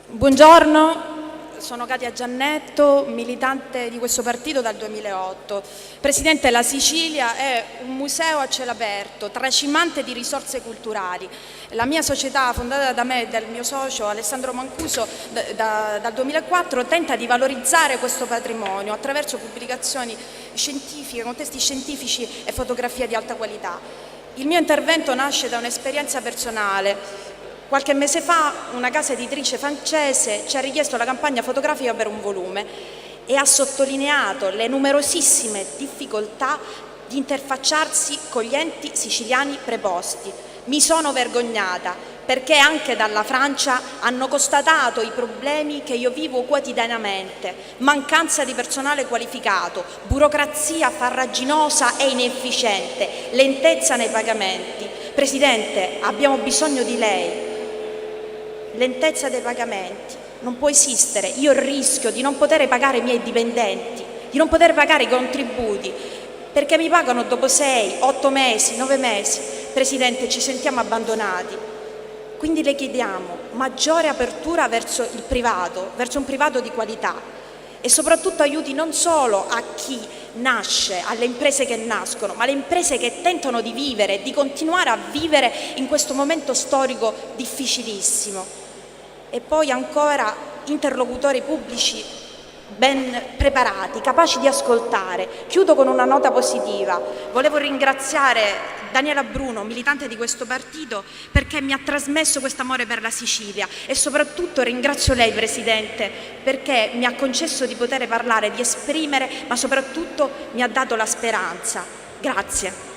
Buongiorno, sono Katia Giannetto, militante di questo partito dal 2008. Presidente, la Sicilia è un museo a cielo aperto, tracimante di risorse culturali. La mia società, fondata da me e dal mio socio Alessandro Mancuso dal 2004, tenta di valorizzare questo patrimonio attraverso pubblicazioni scientifiche, con testi scientifici e fotografie di alta qualità. Il mio intervento nasce da un'esperienza personale. Qualche mese fa una casa editrice francese ci ha richiesto la campagna fotografica per un volume e ha sottolineato le numerosissime difficoltà di interfacciarsi con gli enti siciliani preposti. Mi sono vergognata perché anche dalla Francia hanno constatato i problemi che io vivo quotidianamente: mancanza di personale qualificato, burocrazia farraginosa e inefficiente, lentezza nei pagamenti. Presidente, abbiamo bisogno di lei. Lentezza dei pagamenti, non può esistere. Io rischio di non poter pagare i miei dipendenti, di non poter pagare i contributi, perché mi pagano dopo 6, 8 mesi, 9 mesi. Presidente, ci sentiamo abbandonati. Quindi le chiediamo maggiore apertura verso il privato, verso un privato di qualità, e soprattutto aiuti non solo a chi nasce, alle imprese che nascono, ma alle imprese che tentano di vivere e di continuare a vivere in questo momento storico difficilissimo. E poi ancora interlocutori pubblici ben preparati, capaci di ascoltare. Chiudo con una nota positiva. Volevo ringraziare Daniela Bruno, militante di questo partito, perché mi ha trasmesso questo amore per la Sicilia, e soprattutto ringrazio lei, Presidente, perché mi ha concesso di poter parlare, di esprimere, ma soprattutto mi ha dato la speranza. Grazie.